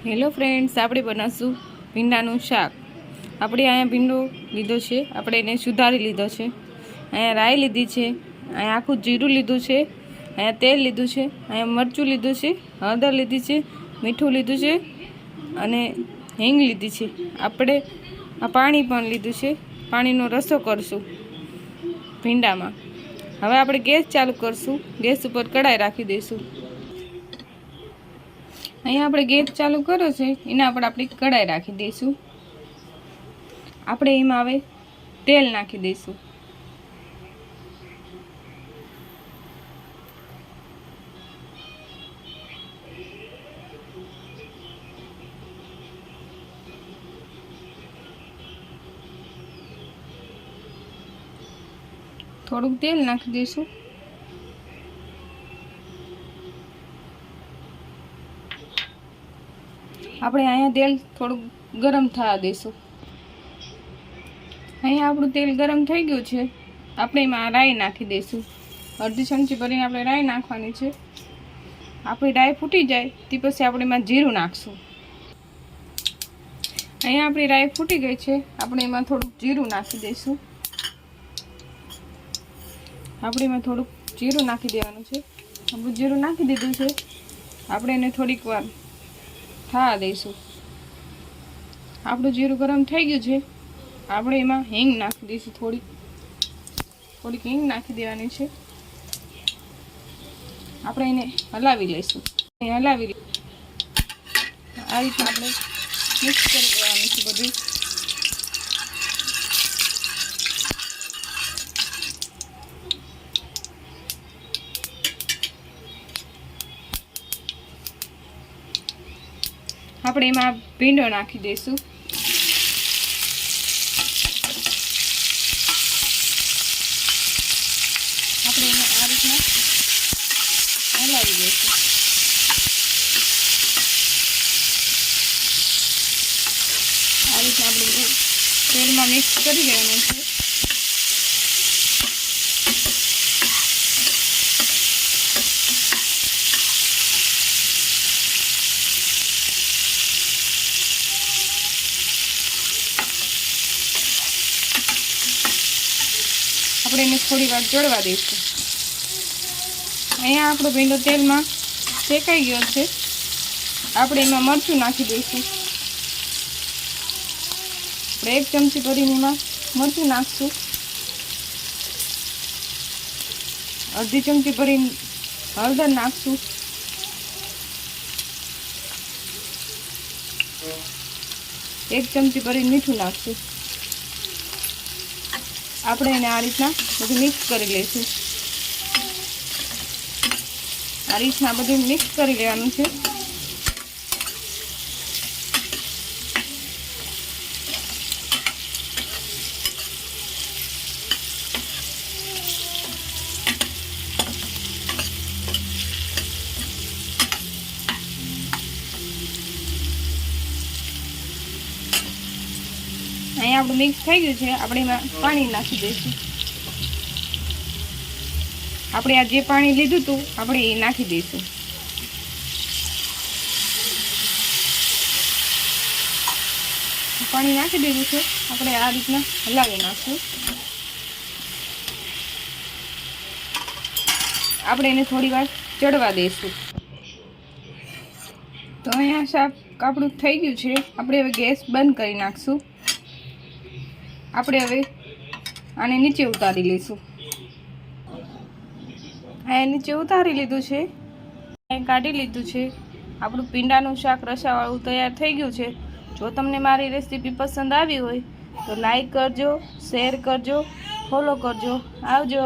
Hello friends, આપણે બનાવશું ભીંડાનું શાક। આપણે અહીંયા ભીંડો લીધો છે, આપણે એને સુધારી લીધો છે। અહીંયા રાઈ લીધી છે, અહીંયા આખું જીરું લીધું છે, અહીંયા તેલ લીધું છે, અહીંયા મરચું લીધું છે, હળદર લીધી છે, મીઠું લીધું છે અને હિંગ લીધી છે। આપણે આ પાણી પણ લીધું છે, પાણીનો રસો કરશું ભીંડામાં। હવે આપણે ગેસ ચાલુ કરશું, ગેસ ઉપર કઢાઈ રાખી દઈશું। અહીંયા આપણે ગેસ ચાલુ કર્યો છે, એના પર આપણે કઢાઈ રાખી દઈશું। આપણે એમાં હવે તેલ નાખી દઈશું। થોડુંક તેલ નાખી દઈશું। આપણે અહીંયા તેલ થોડુંક ગરમ થવા દઈશું। અહીંયા આપણું તેલ ગરમ થઈ ગયું છે, આપણે એમાં રાઈ નાખી દઈશું। અડધી ચમચી ભરીને આપણે રાઈ નાખવાની છે। આપણી રાઈ ફૂટી જાય તે પછી આપણે એમાં જીરું નાખશું। અહીંયા આપણી રાઈ ફૂટી ગઈ છે, આપણે એમાં થોડુંક જીરું નાખી દઈશું। આપણે એમાં થોડુંક જીરું નાખી દેવાનું છે। આપણું જીરું નાખી દીધું છે, આપણે એને થોડીક વાર થવા દઈશું। આપણું જીરું ગરમ થઈ ગયું છે, આપણે એમાં હિંગ નાખી દઈશું। થોડીક હિંગ નાખી દેવાની છે। આપણે એને હલાવી લઈશું। હલાવી આ રીતે આપણે મિક્સ કરી દેવાનું છે બધું। આપણે એમાં ભીંડો નાખી દઈશું। આપણે એને આ રીતના હલાવી દઈશું। આ રીતના આપણે તેલમાં મિક્સ કરી દેવાનું છે। આપણે એને થોડી વાર ચડવા દઈશું। અહીંયા આપણો ભીંડો તેલમાં શેકાઈ ગયો છે, આપણે એમાં મરચું નાખી દઈશું। આપણે 1 ચમચી ભરીને એમાં મરચું નાખશું। અડધી ચમચી ભરીને હળદર નાખશું। 1 ચમચી ભરીને મીઠું નાખશું। આપણે એને આ રીતના બધું મિક્સ કરી લઈશું। આ રીતના બધું મિક્સ કરી લેવાનું છે। અહીંયા આપણું મિક્સ થઈ ગયું છે, આપણે એમાં પાણી નાખી દઈશું। આપણે આ જે પાણી લીધું હતું આપણે એ નાખી દઈશું। પાણી નાખી દીધું છે, આપણે આ રીતના હલાવી નાખશું। આપણે એને થોડી વાર ચડવા દઈશું। તો અહીંયા શાક આપણું થઈ ગયું છે, આપણે હવે ગેસ બંધ કરી નાખશું। આપણે હવે આને નીચે ઉતારી લઈશું। આ નીચે ઉતારી લીધું છે, કાઢી લીધું છે। આપણું ભીંડાનું શાક રસાવાળું તૈયાર થઈ ગયું છે। જો તમને મારી રેસીપી પસંદ આવી હોય તો લાઈક કરજો, શેર કરજો, ફોલો કરજો। આવજો।